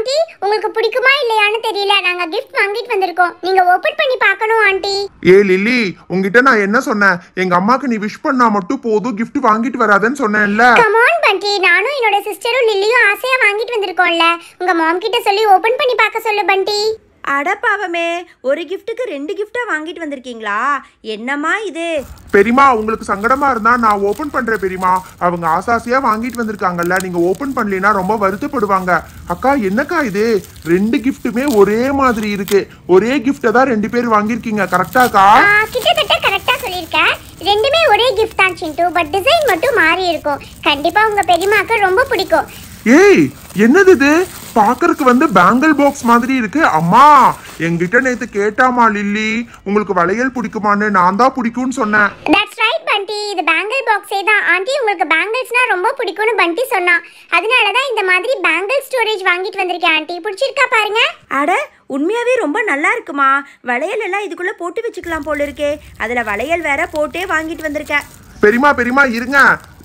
Aunty உங்களுக்கு பிடிக்குமா இல்லையான்னு தெரியல, நாங்க gift வாங்கிட்டு வந்திருக்கோம். நீங்க ஓபன் பண்ணி பார்க்கணும் ஆண்டி. ஏ லில்லி, உங்ககிட்ட நான் என்ன சொன்னேன்? எங்க அம்மாக்கு நீ விஷ் பண்ணா மட்டும் போதும், gift வாங்கிட்டு வராதன்னு சொன்னேன்ல. கம் ஆன் பண்டி, நானும் என்னோட சிஸ்டரும் லில்லியும் ஆசையா வாங்கிட்டு வந்திருக்கோம்ல. உங்க மாம் கிட்ட சொல்லி ஓபன் பண்ணி பார்க்க சொல்லு பண்டி. அடப்பாவமே, ஒரு கிஃப்ட்டுக்கு 2 கிஃப்டா வாங்கிட்டு வந்திருக்கீங்களா? என்னம்மா இது? பெரியமா, உங்களுக்கு சங்கடமா இருந்தா நான் ஓபன் பண்றேன் பெரியமா. அவங்க ஆசாசியா வாங்கிட்டு வந்திருக்காங்கல்ல, நீங்க ஓபன் பண்ணலனா ரொம்ப வருத்தப்படுவாங்க. அக்கா, என்னக்கா இது? 2 கிஃப்ட்டுமே ஒரே மாதிரி இருக்கு. ஒரே கிஃப்ட்டை தான் 2 பேர் வாங்கிருக்கீங்க, கரெக்டாக்கா? கிட்டத்தட்ட கரெக்டா சொல்லிருக்கேன். ரெண்டுமே ஒரே கிஃப்ட் தான் சிண்டு, பட் டிசைன் மட்டும் மாறி இருக்கும். கண்டிப்பா உங்க பெரியமாக்கு ரொம்ப பிடிக்கும். ஏய், என்னது இது? பாக்கறதுக்கு வந்து பேங்கிள் பாக்ஸ் மாதிரி இருக்கு. அம்மா, என்கிட்ட நேத்து கேட்டாமா லில்லி, உங்களுக்கு வளையல் பிடிக்குமான்னு. நான் தான் பிடிக்கும்னு சொன்னேன். தட்ஸ் ரைட் பண்டி, இது பேங்கிள் பாக்ஸே தான். ஆண்டி உங்களுக்கு பேங்கிள்ஸ்னா ரொம்ப பிடிக்கும்னு பண்டி சொன்னா. அதனால தான் இந்த மாதிரி பேங்கிள் ஸ்டோரேஜ் வாங்கிட்டு வந்திருக்கேன் ஆண்டி. பிடிச்சிருக்கா பாருங்க. அட, உண்மையாவே ரொம்ப நல்லா இருக்குமா. வளையல் எல்லாம் இதுக்குள்ள போட்டு வச்சுக்கலாம் போல இருக்கே. அதுல வளையல் வேற போட்டே வாங்கிட்டு வந்திருக்கேன். பெரியமா இருங்க,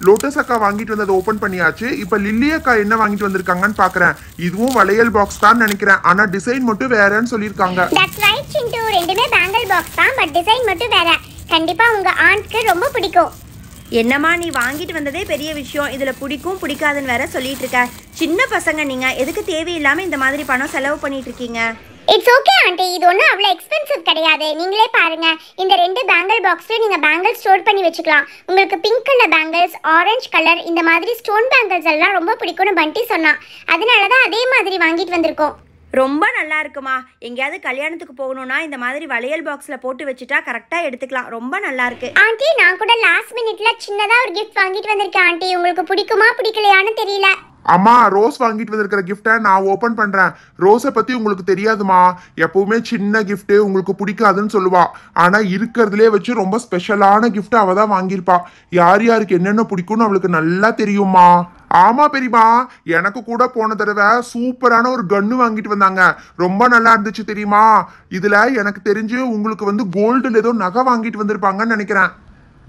லோட்டஸ் அக்கா வாங்கிட்டு வந்ததை ஓபன் பண்ணியாச்சு. இப்ப லில்லி அக்கா என்ன வாங்கிட்டு வந்திருக்காங்கன்னு பாக்குறேன். இதுவும் வளையல் பாக்ஸ் தான் நினைக்கிறேன், ஆனா டிசைன் மட்டும் வேறன்னு சொல்லிருக்காங்க. தட்ஸ் ரைட் சிண்டு, ரெண்டுமே பேங்கிள் பாக்ஸ் தான், பட் டிசைன் மட்டும் வேற. கண்டிப்பா உங்க ஆண்ட்க்கு ரொம்ப பிடிக்கும். என்னம்மா, நீ வாங்கிட்டு வந்ததே பெரிய விஷயம், இதுல பிடிக்கும் பிடிக்காதுன்னு வேற சொல்லிட்டு இருக்க. சின்ன பசங்க நீங்க, எதுக்கு தேவையில்லாம இந்த மாதிரி பணம் செலவு பண்ணிட்டு இருக்கீங்க? இட்ஸ் ஓகே ஆண்டி, இது ஒன்றும் அவ்வளோ எக்ஸ்பென்சிவ் கிடையாது. நீங்களே பாருங்க, இந்த 2 பேங்கிள் பாக்ஸ்ல நீங்க பேங்கிள் ஸ்டோர் பண்ணி வச்சுக்கலாம். உங்களுக்கு pink colour bangles, orange colour, இந்த மாதிரி ஸ்டோன் பேங்கிள்ஸ் எல்லாம் ரொம்ப பிடிக்கும்னு பண்டி சொன்னா. அதனால தான் அதே மாதிரி வாங்கிட்டு வந்திருக்கோம். ரொம்ப நல்லா இருக்குமா. எங்கேயாவது கல்யாணத்துக்கு போகணும்னா இந்த மாதிரி வளையல் பாக்ஸ்ல போட்டு வச்சுட்டா கரெக்டா எடுத்துக்கலாம். ரொம்ப நல்லா இருக்கு ஆண்டி. நான் கூட லாஸ்ட் மினிட்ல சின்னதா ஒரு கிஃப்ட் வாங்கிட்டு வந்திருக்கேன் ஆண்டி. உங்களுக்கு பிடிக்குமா பிடிக்கலையான்னு தெரியல. அம்மா, ரோஸ் வாங்கிட்டு வந்திருக்கிற கிஃப்டை நான் ஓபன் பண்றேன். ரோஸை பத்தி உங்களுக்கு தெரியாதுமா. எப்பவுமே சின்ன கிஃப்ட் உங்களுக்கு பிடிக்காதுன்னு சொல்லுவா. ஆனா இருக்கிறதுலே வச்சு ரொம்ப ஸ்பெஷலான கிஃப்ட் அவ தான் வாங்கியிருப்பா. யார் யாருக்கு என்னென்ன பிடிக்கும்னு அவளுக்கு நல்லா தெரியுமா. ஆமா பெரியமா, எனக்கு கூட போன தடவை சூப்பரான ஒரு கன்னு வாங்கிட்டு வந்தாங்க. ரொம்ப நல்லா இருந்துச்சு தெரியுமா. இதுல எனக்கு தெரிஞ்சு உங்களுக்கு வந்து கோல்டுல ஏதோ நகை வாங்கிட்டு வந்திருப்பாங்கன்னு நினைக்கிறேன்.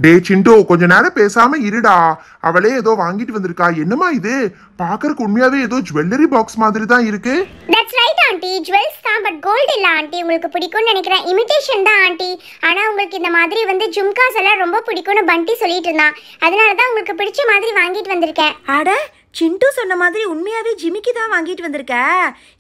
டே சிண்டு, கொஞ்ச நேரம் பேசாம இருடா. அவளே ஏதோ வாங்கிட்டு வந்திருக்கா. என்னமா இது? பாக்கறதுக்கு உண்மையாவே ஏதோ ஜுவல்லரி பாக்ஸ் மாதிரி தான் இருக்கு. தட்ஸ் ரைட் ஆண்டி, ஜுவல்ஸ் தான், பட் கோல்ட் இல்ல ஆண்டி. உங்களுக்கு பிடிக்கும்னு நினைக்கிறேன். இமிடேஷன் தான் ஆண்டி. ஆனா உங்களுக்கு இந்த மாதிரி வந்து ஜும்காஸ் எல்லாம் ரொம்ப பிடிக்கும்னு பண்டி சொல்லிட்டு இருந்தான். அதனால தான் உங்களுக்கு பிடிச்ச மாதிரி வாங்கிட்டு வந்திருக்கேன். அட, சிண்டு சொன்ன மாதிரி உண்மையாவே ஜிமிக்கி தான் வாங்கிட்டு வந்திருக்க.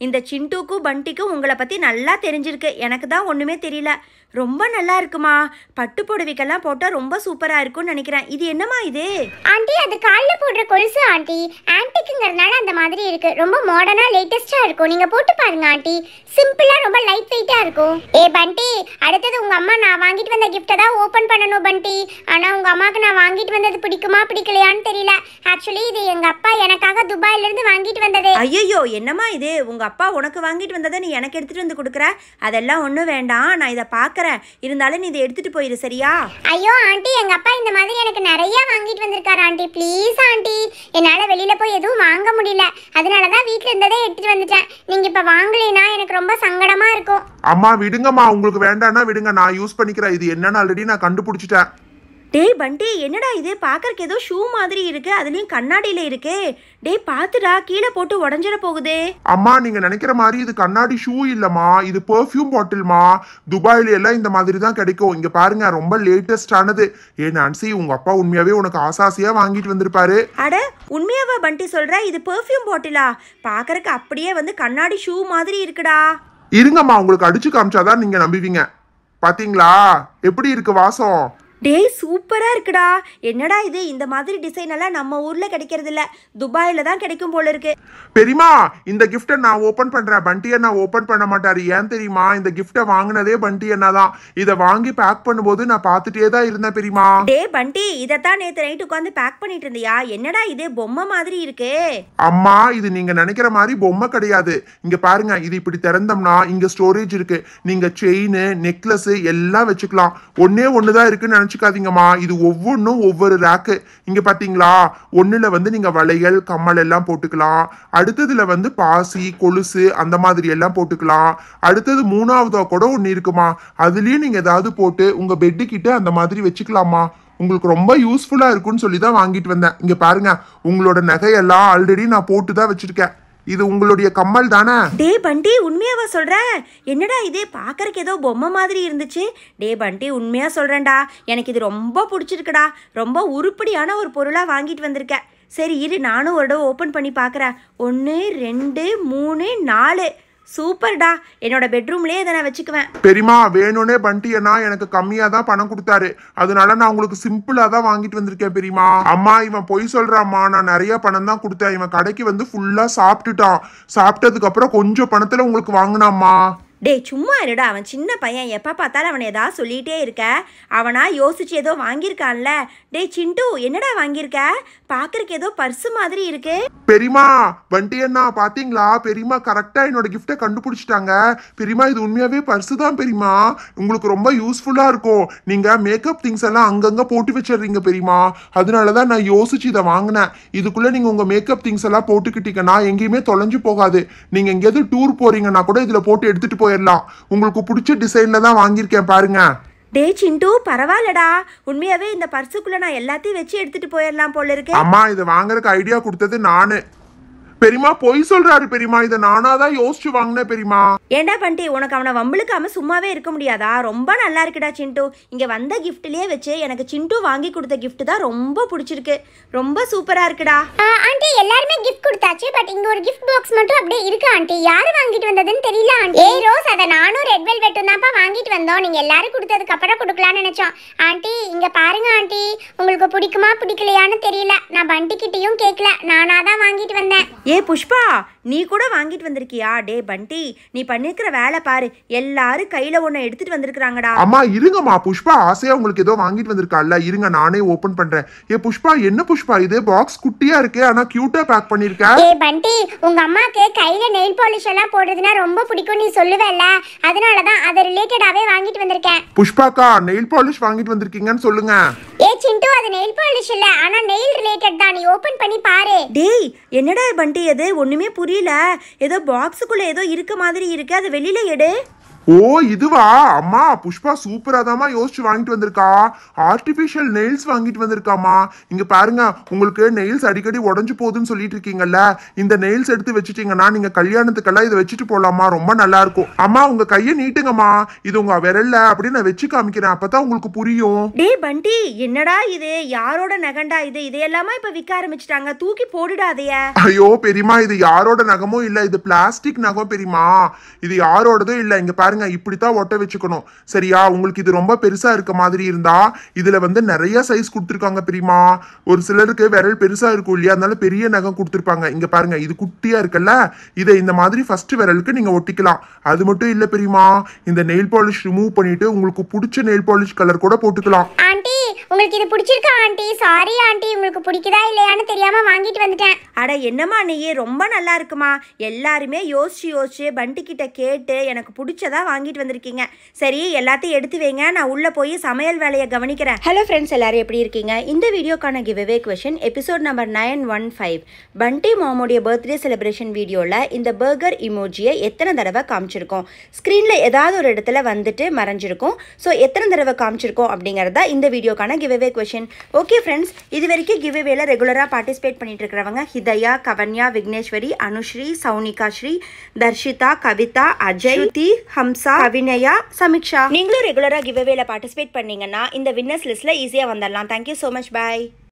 இந்த சிண்டுக்கும் பண்டிக்கும் உங்களை பத்தி நல்லா தெரிஞ்சிருக்கு. எனக்கு தான் ஒண்ணுமே தெரியல. ரொம்ப நல்லா இருக்குமா. பட்டு புடவைக்கெல்லாம் போட்டா ரொம்ப சூப்பரா இருக்கும்னு நினைக்கிறேன். இது என்னமா இது? ஆண்டி, அது கால்ல போடுற கொலுசு ஆண்டி. ஆன்டிக்குங்கிறதுனால அந்த மாதிரி இருக்கு. ரொம்ப மாடர்னா லேட்டஸ்டா இருக்கும். நீங்க போட்டு பாருங்க ஆண்டி. சிம்பிளா ரொம்ப லைட் வெயிட்டா இருக்கும். ஏ பண்டி, அடுத்தது உங்க அம்மா நான் வாங்கிட்டு வந்த கிஃப்ட்டை தான் ஓபன் பண்ணணும் பண்டி. ஆனா உங்க அம்மாக்கு நான் வாங்கிட்டு வந்தது பிடிக்குமா பிடிக்கலையான்னு தெரியல. ஆக்சுவலி இது எங்க அப்பா எனக்காக துபாயில இருந்து வாங்கிட்டு வந்தது. ஐயோ, என்னமா இது? உங்க அப்பா உனக்கு வாங்கிட்டு வந்ததை நீ எனக்கு எடுத்துட்டு வந்து கொடுக்குற? அதெல்லாம் ஒன்றும் வேண்டாம், நான் இதை பார்க்குறேன். இருந்தாலும் நீ இதை எடுத்துட்டு போயிரு, சரியா? ஐயோ ஆண்டி, எங்க அப்பா இந்த மாதிரி எனக்கு நிறைய வாங்கிட்டு வந்திருக்காரு ஆண்டி. ப்ளீஸ் ஆண்டி, என்னால வெளியில போய் எதுவும் வாங்க முடியல. அதனாலதான் வீட்டுல இருந்ததே எடுத்துட்டு வந்துட்டேன். நீங்க இப்ப வாங்கலைன்னா எனக்கு ரொம்ப சங்கடமா இருக்கும். அம்மா விடுங்கம்மா, உங்களுக்கு வேண்டாம்னா விடுங்க, நான் யூஸ் பண்ணிக்கிறேன். இது என்னன்னு ஆல்ரெடி நான் கண்டுபிடிச்சிட்டேன். டேய் பண்டி, என்னடா இது? பார்க்கறக்கு ஏதோ ஷூ மாதிரி இருக்கு, அதுலயும் கண்ணாடியில இருக்கு. டேய் பாத்துடா, கீழே போட்டு உடஞ்சிட போகுதே. அம்மா, நீங்க நினைக்கிற மாதிரி இது கண்ணாடி ஷூ இல்லம்மா, இது பெர்ஃப்யூம் பாட்டில்மா. துபாயில எல்லாம் இந்த மாதிரி தான் கிடைக்கும். இங்க பாருங்க, ரொம்ப லேட்டஸ்டானது. ஏ நான்சி, உங்க அப்பா உண்மையாவே உனக்கு ஆசாசியா வாங்கிட்டு வந்திருப்பாரு. அட, உண்மையாவா பண்டி சொல்ற? இது பெர்ஃப்யூம் பாட்டிலா? பார்க்கறக்கு அப்படியே வந்து கண்ணாடி ஷூ மாதிரி இருக்குடா. இருங்கம்மா, உங்களுக்கு அடிச்சு காமிச்சாதான் நீங்க நம்புவீங்க. பாத்தீங்களா எப்படி இருக்கு வாசம்? டேய் சூப்பரா இருக்குடா. என்னடா இது? இந்த மாதிரி டிசைன் எல்லாம் நம்ம ஊர்ல கிடைக்கிறது இல்ல, துபாயில தான் கிடைக்கும் போல இருக்கு. பெரியமா, இந்த கிஃப்ட்டை நான் ஓபன் பண்றேன். பண்டி அண்ணா ஓபன் பண்ண மாட்டாரு. ஏன் தெரியுமா? இந்த கிஃப்ட்டை வாங்கினதே பண்டி அண்ணா தான். இதை வாங்கி பேக் பண்ணும்போது நான் பார்த்துட்டே தான் இருந்தேன் பெரியமா. டே பண்டி, இதைத்தான் நேத்து நைட் உட்காந்து பேக் பண்ணிட்டு இருந்தியா? என்னடா இது பொம்மை மாதிரி இருக்கு? அம்மா, இது நீங்க நினைக்கிற மாதிரி பொம்மை கிடையாது. இங்க பாருங்க, இது இப்படி திறந்தோம்னா இங்க ஸ்டோரேஜ் இருக்கு. நீங்க செயின், நெக்லஸ் எல்லாம் வச்சுக்கலாம். ஒன்னே ஒண்ணுதான் இருக்குன்னு நினைச்சுக்காதீங்கம்மா. இது ஒவ்வொன்றும் ஒவ்வொரு ரேக்கு. இங்க பாத்தீங்களா, ஒண்ணுல வந்து நீங்க வளையல், கம்மல் எல்லாம் போட்டுக்கலாம். அடுத்ததுல வந்து பாசி, கொலுசு அந்த மாதிரி எல்லாம் போட்டுக்கலாம். அடுத்தது மூணாவதா கூட ஒண்ணு இருக்குமா, அதுலயும் நீங்க ஏதாவது போட்டு உங்க பெட்டு கிட்ட அந்த மாதிரி வச்சுக்கலாமா. உங்களுக்கு ரொம்ப யூஸ்ஃபுல்லா இருக்கும்னு சொல்லி தான் வாங்கிட்டு வந்தேன். இங்க பாருங்க, உங்களோட நகையெல்லாம் ஆல்ரெடி நான் போட்டு தான் வச்சிருக்கேன். இது உங்களுடைய கம்மல் தானே? டே பண்டி, உண்மையாவா சொல்ற? என்னடா இது பார்க்கறக்கு ஏதோ பொம்மை மாதிரி இருந்துச்சு. டே பண்டி, உண்மையா சொல்றேன்டா, எனக்கு இது ரொம்ப பிடிச்சிருக்குடா. ரொம்ப உருப்படியான ஒரு பொருளாக வாங்கிட்டு வந்திருக்க. சரி இரு, நானும் ஒரு தடவை ஓப்பன் பண்ணி பார்க்குறேன். 1 2 3 4. சூப்பர்டா. என்னோட பெட்ரூம்லேயே இதை நான் வச்சுக்குவேன். பெரியமா, வேணும்னே பண்டி அண்ணா எனக்கு கம்மியா தான் பணம் கொடுத்தாரு. அதனால நான் உங்களுக்கு சிம்பிளா தான் வாங்கிட்டு வந்திருக்கேன் பெரியமா. அம்மா, இவன் பொய் சொல்றாம்மா. நான் நிறைய பணம் தான் கொடுத்தேன். இவன் கடைக்கு வந்து ஃபுல்லா சாப்பிட்டுட்டான். சாப்பிட்டதுக்கு அப்புறம் கொஞ்சம் பணத்துல உங்களுக்கு வாங்கினாம்மா. டே சும்மா இருடா, அவன் சின்ன பையன், எப்போ பார்த்தாலும் அவனை ஏதாவது சொல்லிகிட்டே இருக்க. அவனா யோசிச்சு ஏதோ வாங்கியிருக்கான்ல. டே சிண்டு, என்னடா வாங்கியிருக்க? பார்க்கறக்கு ஏதோ பர்ஸு மாதிரி இருக்கு. பெரியமா, வண்டி அண்ணா பாத்தீங்களா? பெரியமா கரெக்டா என்னோட கிஃப்டை கண்டுபிடிச்சிட்டாங்க. பெரியமா, இது உண்மையாவே பர்ஸு தான் பெரியமா. உங்களுக்கு ரொம்ப யூஸ்ஃபுல்லா இருக்கும். நீங்க மேக்கப் திங்ஸ் எல்லாம் அங்கங்க போட்டு வச்சிடுறீங்க பெரியமா. அதனாலதான் நான் யோசிச்சு இதை வாங்கினேன். இதுக்குள்ள நீங்க உங்க மேக்கப் திங்ஸ் எல்லாம் போட்டுக்கிட்டீங்கன்னா எங்கேயுமே தொலைஞ்சு போகாது. நீங்க எங்கேயாவது டூர் போறீங்கன்னா கூட இதுல போட்டு எடுத்துட்டு போயிடலாம். உங்களுக்கு பிடிச்ச டிசைன்ல தான் வாங்கியிருக்கேன் பாருங்க. டே சிண்டு, பரவாயில்லடா. உண்மையாவே இந்த பர்சுக்குள்ள நான் எல்லாத்தையும் வச்சு எடுத்துட்டு போயிடலாம் போல இருக்கு. அம்மா, இதை வாங்குறதுக்கு ஐடியா கொடுத்தது நானு. பெரியமா பொய் சொல்றாரு பெரியமா. இதை நானாதான் யோசிச்சு வாங்கினேன் பெரியமா. ஏண்டா பண்டி, உனக்கு அவனை வம்பிழுக்காம சும்மாவே இருக்க முடியாதா? ரொம்ப நல்லா இருக்குடா சிண்டு. இங்க வந்த கிஃப்ட்லயே வச்சு எனக்கு சிண்டு வாங்கி கொடுத்த கிஃப்ட் தான் ரொம்ப பிடிச்சிருக்கு. ரொம்ப சூப்பரா இருக்குடா. ஆண்டி, எல்லாருமே கிஃப்ட் கொடுத்தாச்சு. பட் இங்க ஒரு கிஃப்ட் பாக்ஸ் மட்டும் அப்படியே இருக்கு ஆண்டி. யாரு வாங்கிட்டு வந்ததுன்னு தெரியல ஆண்டி. ஏய் ரோஸ், அதை நானும் ரெட் வெல்வெட்டும் தான்ப்பா வாங்கிட்டு வந்தோம். நீங்க எல்லாரும் கொடுத்ததுக்கு அப்புறம் கொடுக்கலாம்னு நினைச்சோம். ஆண்டி இங்க பாருங்க ஆண்டி, உங்களுக்கு பிடிக்குமா பிடிக்கலையான்னு தெரியல. நான் பண்டி கிட்டயும் கேட்கல, நானா தான் வாங்கிட்டு வந்தேன். ஏ புஷ்பா, நீ கூட வாங்கிட்டு வந்திருக்கியா? டே பண்டி, நீ பண்ணிருக்கிற வேலை பாரு. எல்லாரும் கையில ஒண்ணு எடுத்துட்டு வந்திருக்காங்கடா. அம்மா இருங்கம்மா, புஷ்பா ஆசையா உங்களுக்கு ஏதோ வாங்கிட்டு வந்திருக்கால, இருங்க நானே ஓபன் பண்றேன். ஏ புஷ்பா, என்ன புஷ்பா இது? பாக்ஸ் குட்டியா இருக்கு, ஆனா கியூட்டா பேக் பண்ணிருக்க. ஏ பண்டி, உங்க அம்மாக்கு கையில நெயில் பாலிஷ் எல்லாம் போடுறதுன்னா ரொம்ப பிடிக்கும் நீ சொல்லுவல்ல, அதனாலதான் அதை ரிலேட்டடாவே வாங்கிட்டு வந்திருக்கேன். புஷ்பாக்கா, நெயில் பாலிஷ் வாங்கிட்டு வந்திருக்கீங்கன்னு சொல்லுங்க. ஏ சிண்டு, அது நெயில் பாலிஷ் இல்ல, ஆனா நெயில் ரிலேட்டட் தான். நீ ஓபன் பண்ணி பாரு. டேய், என்னடா பண்டி அது? ஒண்ணுமே புரியல. ஏதோ பாக்ஸுக்குள்ள ஏதோ இருக்க மாதிரி இருக்கு, அதை வெளியில எடு. ஓ இதுவா? அம்மா, புஷ்பா சூப்பரா தாமா யோசிச்சு வாங்கிட்டு வந்திருக்கா. ஆர்டிபிஷியல் நெயில்ஸ் வாங்கிட்டு வந்திருக்காமா. இங்க பாருங்க, உங்களுக்கு நெயில்ஸ் அடிக்கடி உடஞ்சு போகுதுன்னு சொல்லிட்டு இருக்கீங்கல்ல, இந்த நெயில்ஸ் எடுத்து வச்சுட்டீங்கன்னா நீங்க கல்யாணத்துக்கெல்லாம் இதை வச்சுட்டு போலாமா. ரொம்ப நல்லா இருக்கும். அம்மா, உங்க கையை நீட்டுங்கம்மா. இது உங்க விரல்ல அப்படின்னு நான் வச்சு காமிக்கிறேன், அப்பதான் உங்களுக்கு புரியும். டே பண்டி, என்னடா இது? யாரோட நகண்டா இது? இதையெல்லாமா இப்ப விற்க ஆரம்பிச்சிட்டாங்க. தூக்கி போடுடாதைய. ஐயோ பெரியமா, இது யாரோட நகமும் இல்ல, இது பிளாஸ்டிக் நகம் பெரியமா. இது யாரோடதும் இல்ல. இங்க பாருங்க, இப்படித்தான் ஒட்ட வச்சுக்கணும் சரியா. உங்களுக்கு இது ரொம்ப பெருசா இருக்க மாதிரி இருந்தா இதுல வந்து நிறைய சைஸ் கொடுத்துருக்காங்க பெரியமா. ஒரு சிலருக்கு விரல் பெருசா இருக்கும் இல்லையா, அதனால பெரிய நகம் கொடுத்துருப்பாங்க. இங்க பாருங்க, இது குட்டியா இருக்குல்ல, இதை இந்த மாதிரி ஃபர்ஸ்ட் விரலுக்கு நீங்க ஒட்டிக்கலாம். அது மட்டும் இல்ல பெரியமா, இந்த நெயில் பாலிஷ் ரிமூவ் பண்ணிட்டு உங்களுக்கு பிடிச்ச நெயில் பாலிஷ் கலர் கூட போட்டுக்கலாம். ஆண்டி, உங்களுக்கு இது பிடிச்சிருக்கா ஆண்டி? சாரி ஆண்டி, உங்களுக்கு பிடிக்குதா இல்லையான்னு தெரியாம வாங்கிட்டு வந்துட்டேன். அட என்னம்மா நீ, ரொம்ப நல்லா இருக்குமா. எல்லாருமே யோசிச்சு யோசிச்சு பண்டி கிட்ட கேட்டு எனக்கு பிடிச்சதா வாங்கிட்டு வந்திருக்கீங்க. சரி, எல்லாத்தையும் எடுத்து வைங்க, நான் உள்ள போய் சமையல் வேலையை கவனிக்கிறேன். ஹலோ ஃப்ரெண்ட்ஸ், எல்லாரும் எப்படி இருக்கீங்க? இந்த வீடியோக்கான கிவ்அவே क्वेश्चन எபிசோட் நம்பர் 915. பண்டி மாமோடைய பர்த்டே செலிப்ரேஷன் வீடியோவில் இந்த பர்கர் இமோஜியை எத்தனை தடவை காமிச்சிருக்கோம்? ஸ்க்ரீனில் ஏதாவது ஒரு இடத்துல வந்துட்டு மறைஞ்சிருக்கும். ஸோ எத்தனை தடவை காமிச்சிருக்கோம் அப்படிங்கிறதா இந்த வீடியோக்கான கிவ்அவே क्वेश्चन. ஓகே ஃப்ரெண்ட்ஸ், இது வரைக்கும் கிவ்அவேல ரெகுலராக பார்ட்டிசிபேட் பண்ணிட்டு இருக்கிறவங்க ஹிதயா, கவன்யா, விக்னேஸ்வரி, அனுஸ்ரீ, சௌனிகா ஸ்ரீ, தர்ஷிதா, கவிதா, அஜய், ஹம்சா, அவினயா, சமீக்ஷா. நீங்களும் ரெகுலரா கிவ்அவேல பார்ட்டிசிபேட் பண்ணீங்கன்னா இந்த வின்னர்ஸ் லிஸ்ட்ல ஈஸியா வந்துடலாம். Thank you so much. பாய்.